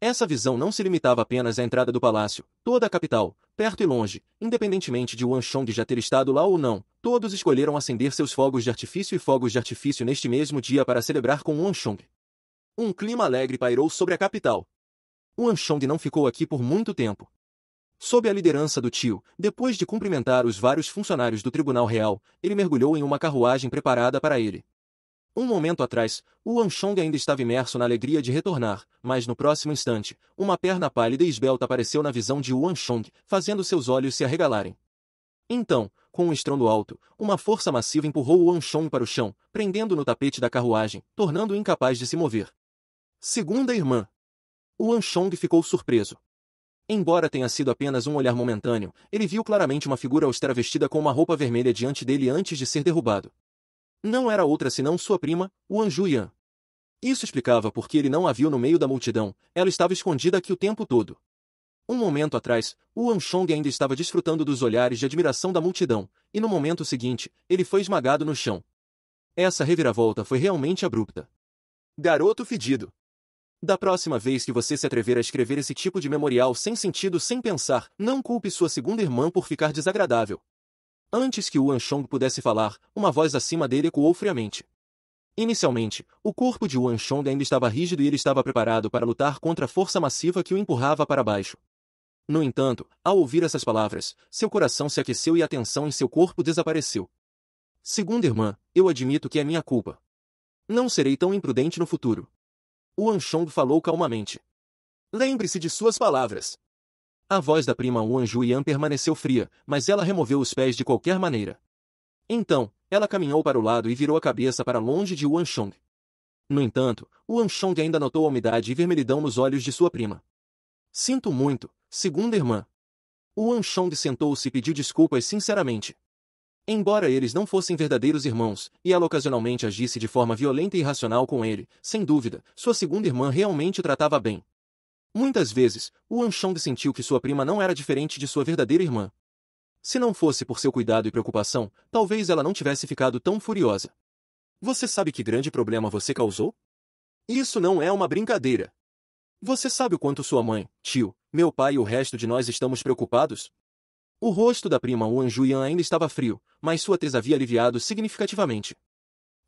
Essa visão não se limitava apenas à entrada do palácio, toda a capital, perto e longe, independentemente de Yuan Shong já ter estado lá ou não, todos escolheram acender seus fogos de artifício e fogos de artifício neste mesmo dia para celebrar com Yuan Shong. Um clima alegre pairou sobre a capital. Yuan Shong não ficou aqui por muito tempo. Sob a liderança do tio, depois de cumprimentar os vários funcionários do Tribunal Real, ele mergulhou em uma carruagem preparada para ele. Um momento atrás, Yuan Shong ainda estava imerso na alegria de retornar, mas no próximo instante, uma perna pálida e esbelta apareceu na visão de Yuan Shong, fazendo seus olhos se arregalarem. Então, com um estrondo alto, uma força massiva empurrou Yuan Shong para o chão, prendendo no tapete da carruagem, tornando-o incapaz de se mover. Segunda irmã. Yuan Shong ficou surpreso. Embora tenha sido apenas um olhar momentâneo, ele viu claramente uma figura austera vestida com uma roupa vermelha diante dele antes de ser derrubado. Não era outra senão sua prima, Wang Juyan. Isso explicava por que ele não a viu no meio da multidão, ela estava escondida aqui o tempo todo. Um momento atrás, Wang Chong ainda estava desfrutando dos olhares de admiração da multidão, e no momento seguinte, ele foi esmagado no chão. Essa reviravolta foi realmente abrupta. Garoto fedido. Da próxima vez que você se atrever a escrever esse tipo de memorial sem sentido, sem pensar, não culpe sua segunda irmã por ficar desagradável. Antes que Wang Chong pudesse falar, uma voz acima dele ecoou friamente. Inicialmente, o corpo de Wang Chong ainda estava rígido e ele estava preparado para lutar contra a força massiva que o empurrava para baixo. No entanto, ao ouvir essas palavras, seu coração se aqueceu e a tensão em seu corpo desapareceu. Segunda irmã, eu admito que é minha culpa. Não serei tão imprudente no futuro. Wang Chong falou calmamente. Lembre-se de suas palavras. A voz da prima Wang Juyan permaneceu fria, mas ela removeu os pés de qualquer maneira. Então, ela caminhou para o lado e virou a cabeça para longe de Wang Chong. No entanto, Wang Chong ainda notou a umidade e vermelhidão nos olhos de sua prima. Sinto muito, segunda irmã. Wang Chong sentou-se e pediu desculpas sinceramente. Embora eles não fossem verdadeiros irmãos, e ela ocasionalmente agisse de forma violenta e irracional com ele, sem dúvida, sua segunda irmã realmente o tratava bem. Muitas vezes, Wang Chong sentiu que sua prima não era diferente de sua verdadeira irmã. Se não fosse por seu cuidado e preocupação, talvez ela não tivesse ficado tão furiosa. Você sabe que grande problema você causou? Isso não é uma brincadeira. Você sabe o quanto sua mãe, tio, meu pai e o resto de nós estamos preocupados? O rosto da prima Wang Juyan ainda estava frio, mas sua tez havia aliviado significativamente.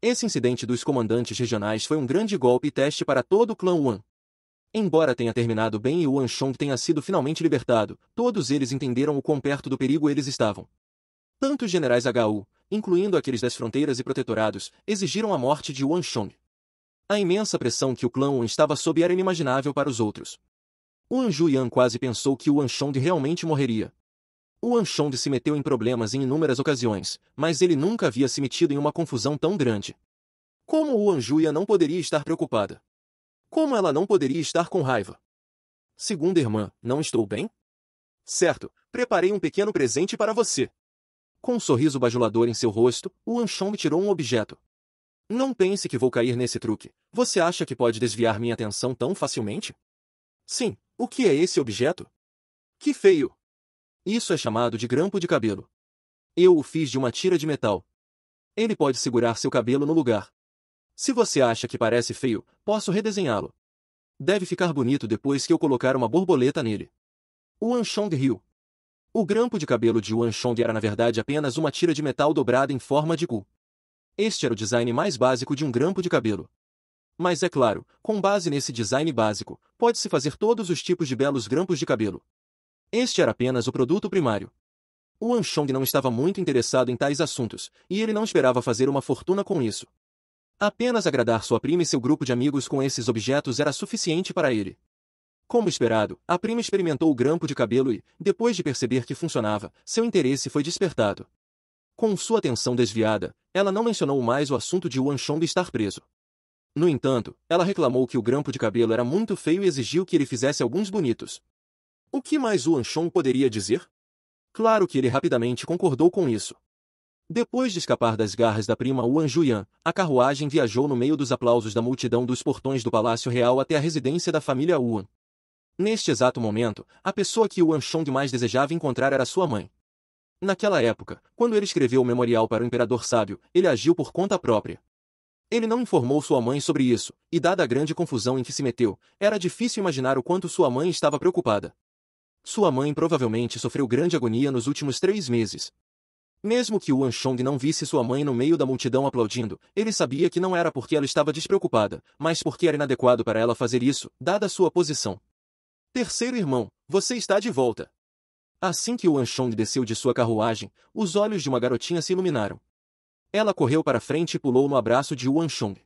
Esse incidente dos comandantes regionais foi um grande golpe e teste para todo o clã Wang. Embora tenha terminado bem e Wang Chong tenha sido finalmente libertado, todos eles entenderam o quão perto do perigo eles estavam. Tanto os generais HU, incluindo aqueles das fronteiras e protetorados, exigiram a morte de Wang Chong. A imensa pressão que o clã Wang estava sob era inimaginável para os outros. Wang Juyan quase pensou que Wang Chong realmente morreria. Wang Chong se meteu em problemas em inúmeras ocasiões, mas ele nunca havia se metido em uma confusão tão grande. Como Wang Juyan não poderia estar preocupada? Como ela não poderia estar com raiva? Segunda irmã, não estou bem? Certo, preparei um pequeno presente para você. Com um sorriso bajulador em seu rosto, Wang Chong tirou um objeto. Não pense que vou cair nesse truque. Você acha que pode desviar minha atenção tão facilmente? Sim, o que é esse objeto? Que feio! Isso é chamado de grampo de cabelo. Eu o fiz de uma tira de metal. Ele pode segurar seu cabelo no lugar. Se você acha que parece feio, posso redesenhá-lo. Deve ficar bonito depois que eu colocar uma borboleta nele. Wang Chong riu. O grampo de cabelo de Wang Chong era na verdade apenas uma tira de metal dobrada em forma de cu. Este era o design mais básico de um grampo de cabelo. Mas é claro, com base nesse design básico, pode-se fazer todos os tipos de belos grampos de cabelo. Este era apenas o produto primário. Wang Chong não estava muito interessado em tais assuntos, e ele não esperava fazer uma fortuna com isso. Apenas agradar sua prima e seu grupo de amigos com esses objetos era suficiente para ele. Como esperado, a prima experimentou o grampo de cabelo e, depois de perceber que funcionava, seu interesse foi despertado. Com sua atenção desviada, ela não mencionou mais o assunto de Wang Chong estar preso. No entanto, ela reclamou que o grampo de cabelo era muito feio e exigiu que ele fizesse alguns bonitos. O que mais Wang Chong poderia dizer? Claro que ele rapidamente concordou com isso. Depois de escapar das garras da prima Wang Juyan, a carruagem viajou no meio dos aplausos da multidão dos portões do Palácio Real até a residência da família Wang. Neste exato momento, a pessoa que Wang Chong mais desejava encontrar era sua mãe. Naquela época, quando ele escreveu o memorial para o Imperador Sábio, ele agiu por conta própria. Ele não informou sua mãe sobre isso, e dada a grande confusão em que se meteu, era difícil imaginar o quanto sua mãe estava preocupada. Sua mãe provavelmente sofreu grande agonia nos últimos 3 meses. Mesmo que Wang Chong não visse sua mãe no meio da multidão aplaudindo, ele sabia que não era porque ela estava despreocupada, mas porque era inadequado para ela fazer isso, dada sua posição. Terceiro irmão, você está de volta. Assim que Wang Chong desceu de sua carruagem, os olhos de uma garotinha se iluminaram. Ela correu para frente e pulou no abraço de Wang Chong.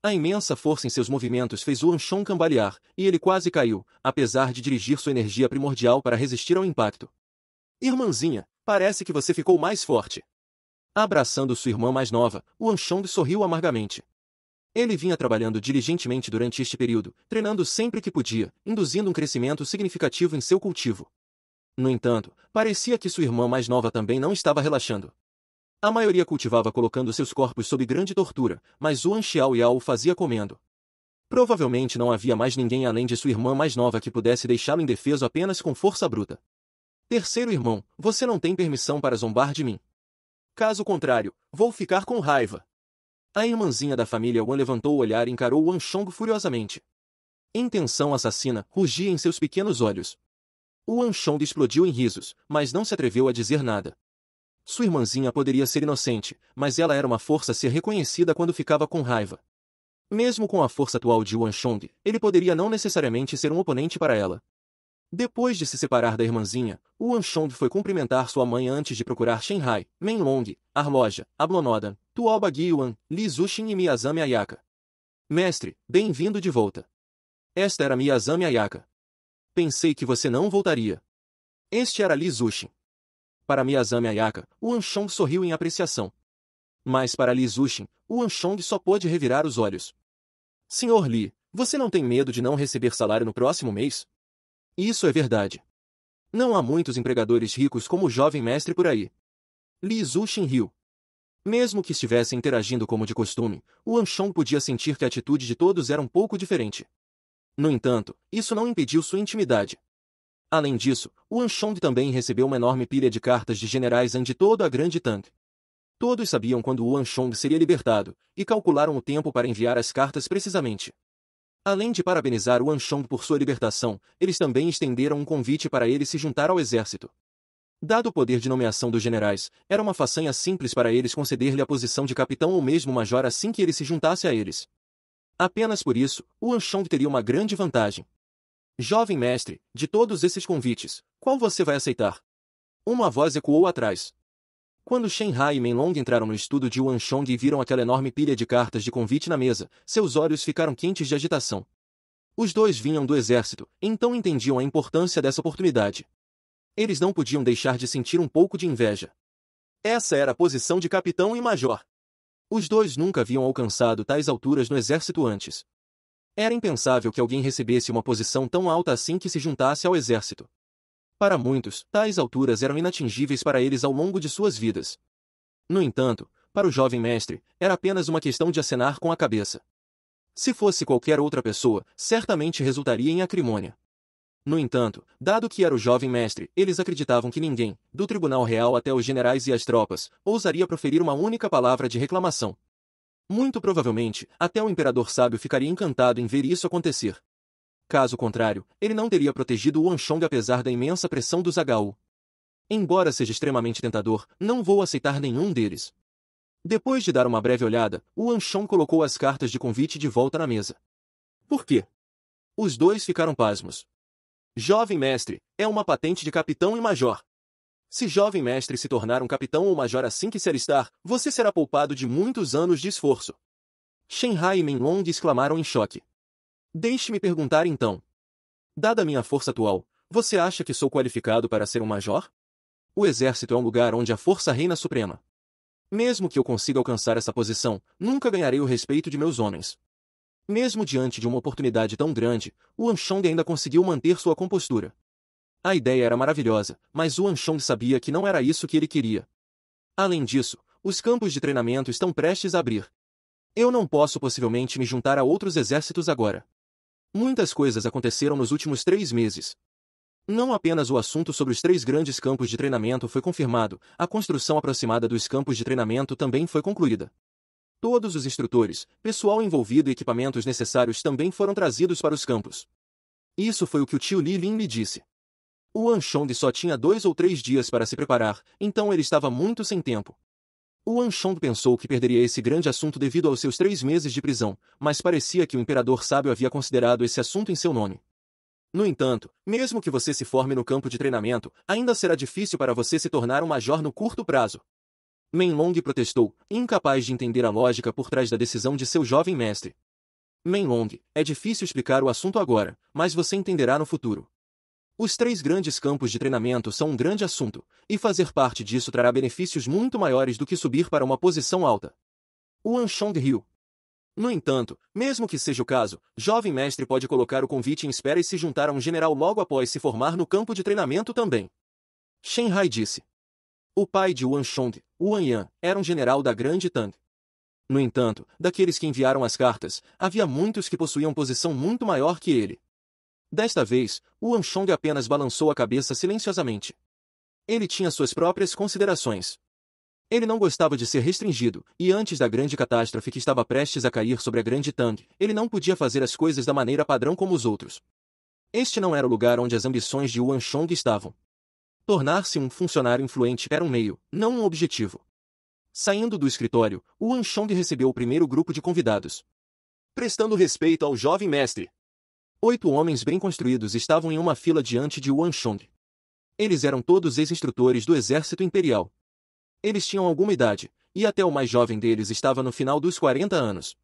A imensa força em seus movimentos fez Wang Chong cambalear, e ele quase caiu, apesar de dirigir sua energia primordial para resistir ao impacto. Irmãzinha, parece que você ficou mais forte. Abraçando sua irmã mais nova, Wang Chong sorriu amargamente. Ele vinha trabalhando diligentemente durante este período, treinando sempre que podia, induzindo um crescimento significativo em seu cultivo. No entanto, parecia que sua irmã mais nova também não estava relaxando. A maioria cultivava colocando seus corpos sob grande tortura, mas Yuan Xiaoyao o fazia comendo. Provavelmente não havia mais ninguém além de sua irmã mais nova que pudesse deixá-lo indefeso apenas com força bruta. Terceiro irmão, você não tem permissão para zombar de mim. Caso contrário, vou ficar com raiva. A irmãzinha da família Wan levantou o olhar e encarou Wan Chong furiosamente. Intenção assassina rugia em seus pequenos olhos. Wan Chong explodiu em risos, mas não se atreveu a dizer nada. Sua irmãzinha poderia ser inocente, mas ela era uma força a ser reconhecida quando ficava com raiva. Mesmo com a força atual de Wan Chong, ele poderia não necessariamente ser um oponente para ela. Depois de se separar da irmãzinha, Wan Chong foi cumprimentar sua mãe antes de procurar Shenhai, Menlong, Arloja, Ablonodan, Tuol Baguiyuan, Li Zuxin e Miyazami Ayaka. Mestre, bem-vindo de volta. Esta era Miyazami Ayaka. Pensei que você não voltaria. Este era Li Zuxin. Para Miyazami Ayaka, Wan Chong sorriu em apreciação. Mas para Li Zuxin, Wan Chong só pôde revirar os olhos. Senhor Li, você não tem medo de não receber salário no próximo mês? Isso é verdade. Não há muitos empregadores ricos como o jovem mestre por aí. Li Zuxin riu. Mesmo que estivessem interagindo como de costume, Wan Chong podia sentir que a atitude de todos era um pouco diferente. No entanto, isso não impediu sua intimidade. Além disso, Wan Chong também recebeu uma enorme pilha de cartas de generais de toda a grande Tang. Todos sabiam quando Wan Chong seria libertado, e calcularam o tempo para enviar as cartas precisamente. Além de parabenizar Wan Chong por sua libertação, eles também estenderam um convite para ele se juntar ao exército. Dado o poder de nomeação dos generais, era uma façanha simples para eles conceder-lhe a posição de capitão ou mesmo major assim que ele se juntasse a eles. Apenas por isso, Wan Chong teria uma grande vantagem. Jovem mestre, de todos esses convites, qual você vai aceitar? Uma voz ecoou atrás. Quando Shenhai e Menlong entraram no estudo de Wan Chong e viram aquela enorme pilha de cartas de convite na mesa, seus olhos ficaram quentes de agitação. Os dois vinham do exército, então entendiam a importância dessa oportunidade. Eles não podiam deixar de sentir um pouco de inveja. Essa era a posição de capitão e major. Os dois nunca haviam alcançado tais alturas no exército antes. Era impensável que alguém recebesse uma posição tão alta assim que se juntasse ao exército. Para muitos, tais alturas eram inatingíveis para eles ao longo de suas vidas. No entanto, para o jovem mestre, era apenas uma questão de acenar com a cabeça. Se fosse qualquer outra pessoa, certamente resultaria em acrimônia. No entanto, dado que era o jovem mestre, eles acreditavam que ninguém, do tribunal real até os generais e as tropas, ousaria proferir uma única palavra de reclamação. Muito provavelmente, até o imperador sábio ficaria encantado em ver isso acontecer. Caso contrário, ele não teria protegido Wan Chong apesar da imensa pressão dos HU. Embora seja extremamente tentador, não vou aceitar nenhum deles. Depois de dar uma breve olhada, Wan Chong colocou as cartas de convite de volta na mesa. Por quê? Os dois ficaram pasmos. Jovem mestre, é uma patente de capitão e major. Se jovem mestre se tornar um capitão ou major assim que se alistar, você será poupado de muitos anos de esforço. Shenhai e Menlong exclamaram em choque. Deixe-me perguntar então. Dada a minha força atual, você acha que sou qualificado para ser um major? O exército é um lugar onde a força reina suprema. Mesmo que eu consiga alcançar essa posição, nunca ganharei o respeito de meus homens. Mesmo diante de uma oportunidade tão grande, Wan Chong ainda conseguiu manter sua compostura. A ideia era maravilhosa, mas Wan Chong sabia que não era isso que ele queria. Além disso, os campos de treinamento estão prestes a abrir. Eu não posso possivelmente me juntar a outros exércitos agora. Muitas coisas aconteceram nos últimos 3 meses. Não apenas o assunto sobre os 3 grandes campos de treinamento foi confirmado, a construção aproximada dos campos de treinamento também foi concluída. Todos os instrutores, pessoal envolvido e equipamentos necessários também foram trazidos para os campos. Isso foi o que o tio Li Lin lhe disse. O Wan Chong só tinha 2 ou 3 dias para se preparar, então ele estava muito sem tempo. O Wan Chong pensou que perderia esse grande assunto devido aos seus 3 meses de prisão, mas parecia que o imperador sábio havia considerado esse assunto em seu nome. No entanto, mesmo que você se forme no campo de treinamento, ainda será difícil para você se tornar um major no curto prazo. Menlong protestou, incapaz de entender a lógica por trás da decisão de seu jovem mestre. Menlong, é difícil explicar o assunto agora, mas você entenderá no futuro. Os 3 grandes campos de treinamento são um grande assunto, e fazer parte disso trará benefícios muito maiores do que subir para uma posição alta. Wan Chong riu. No entanto, mesmo que seja o caso, jovem mestre pode colocar o convite em espera e se juntar a um general logo após se formar no campo de treinamento também. Shen Hai disse. O pai de Wan Shong, Wan Yan, era um general da Grande Tang. No entanto, daqueles que enviaram as cartas, havia muitos que possuíam posição muito maior que ele. Desta vez, Wan Shong apenas balançou a cabeça silenciosamente. Ele tinha suas próprias considerações. Ele não gostava de ser restringido, e antes da grande catástrofe que estava prestes a cair sobre a Grande Tang, ele não podia fazer as coisas da maneira padrão como os outros. Este não era o lugar onde as ambições de Wan Shong estavam. Tornar-se um funcionário influente era um meio, não um objetivo. Saindo do escritório, Wan Shong recebeu o primeiro grupo de convidados. Prestando respeito ao jovem mestre. 8 homens bem construídos estavam em uma fila diante de Wan Shong. Eles eram todos ex-instrutores do exército imperial. Eles tinham alguma idade, e até o mais jovem deles estava no final dos 40 anos.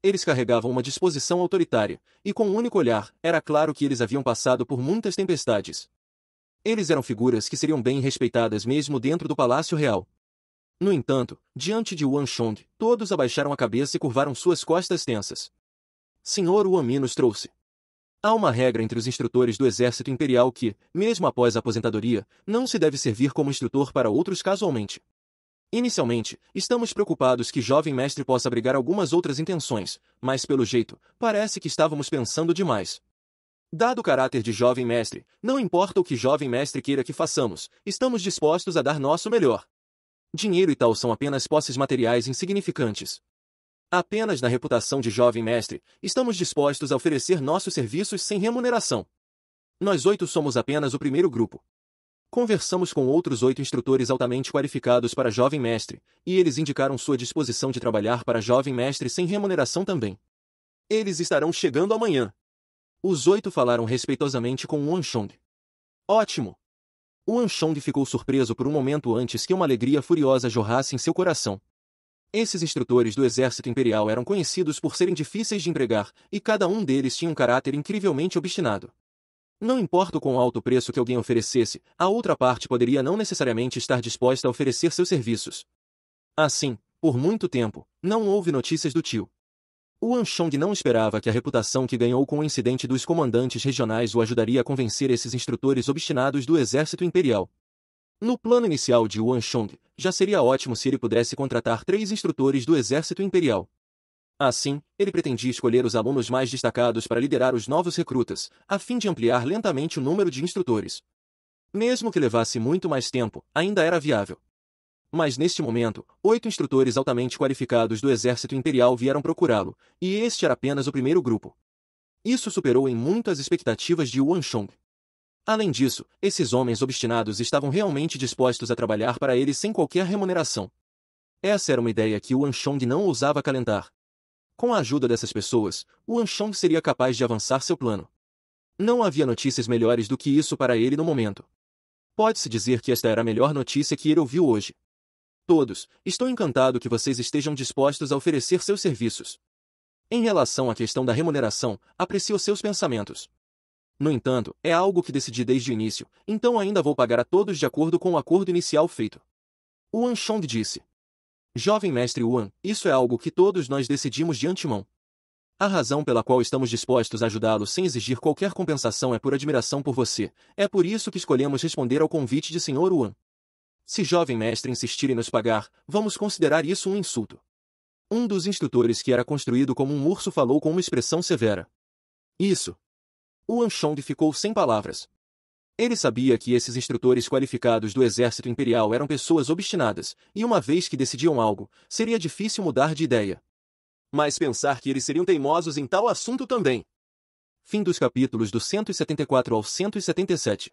Eles carregavam uma disposição autoritária, e com um único olhar, era claro que eles haviam passado por muitas tempestades. Eles eram figuras que seriam bem respeitadas mesmo dentro do Palácio Real. No entanto, diante de Wan Shong, todos abaixaram a cabeça e curvaram suas costas tensas. Senhor Wan Mi nos trouxe. Há uma regra entre os instrutores do Exército Imperial que, mesmo após a aposentadoria, não se deve servir como instrutor para outros casualmente. Inicialmente, estamos preocupados que jovem mestre possa abrigar algumas outras intenções, mas pelo jeito, parece que estávamos pensando demais. Dado o caráter de jovem mestre, não importa o que jovem mestre queira que façamos, estamos dispostos a dar nosso melhor. Dinheiro e tal são apenas posses materiais insignificantes. Apenas na reputação de jovem mestre, estamos dispostos a oferecer nossos serviços sem remuneração. Nós 8 somos apenas o primeiro grupo. Conversamos com outros 8 instrutores altamente qualificados para jovem mestre, e eles indicaram sua disposição de trabalhar para jovem mestre sem remuneração também. Eles estarão chegando amanhã. Os 8 falaram respeitosamente com Wan Shong. Ótimo! Wan Shong ficou surpreso por um momento antes que uma alegria furiosa jorrasse em seu coração. Esses instrutores do Exército Imperial eram conhecidos por serem difíceis de empregar, e cada um deles tinha um caráter incrivelmente obstinado. Não importa o quão alto o preço que alguém oferecesse, a outra parte poderia não necessariamente estar disposta a oferecer seus serviços. Assim, por muito tempo, não houve notícias do tio. Wan Shong não esperava que a reputação que ganhou com o incidente dos comandantes regionais o ajudaria a convencer esses instrutores obstinados do Exército Imperial. No plano inicial de Wan Shong, já seria ótimo se ele pudesse contratar 3 instrutores do Exército Imperial. Assim, ele pretendia escolher os alunos mais destacados para liderar os novos recrutas, a fim de ampliar lentamente o número de instrutores. Mesmo que levasse muito mais tempo, ainda era viável. Mas neste momento, 8 instrutores altamente qualificados do Exército Imperial vieram procurá-lo, e este era apenas o primeiro grupo. Isso superou em muito as expectativas de Wan Shong. Além disso, esses homens obstinados estavam realmente dispostos a trabalhar para ele sem qualquer remuneração. Essa era uma ideia que Wan Shong não ousava acalentar. Com a ajuda dessas pessoas, Wan Shong seria capaz de avançar seu plano. Não havia notícias melhores do que isso para ele no momento. Pode-se dizer que esta era a melhor notícia que ele ouviu hoje. Todos, estou encantado que vocês estejam dispostos a oferecer seus serviços. Em relação à questão da remuneração, aprecio seus pensamentos. No entanto, é algo que decidi desde o início, então ainda vou pagar a todos de acordo com o acordo inicial feito. Wan Shong disse. Jovem mestre Wan, isso é algo que todos nós decidimos de antemão. A razão pela qual estamos dispostos a ajudá-lo sem exigir qualquer compensação é por admiração por você, é por isso que escolhemos responder ao convite de Sr. Wan. Se jovem mestre insistir em nos pagar, vamos considerar isso um insulto. Um dos instrutores que era construído como um urso falou com uma expressão severa. Isso. Wan Shong ficou sem palavras. Ele sabia que esses instrutores qualificados do Exército Imperial eram pessoas obstinadas, e uma vez que decidiam algo, seria difícil mudar de ideia. Mas pensar que eles seriam teimosos em tal assunto também. Fim dos capítulos do 174 ao 177.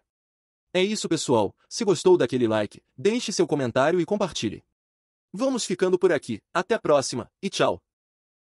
É isso, pessoal. Se gostou daquele like, deixe seu comentário e compartilhe. Vamos ficando por aqui. Até a próxima, e tchau!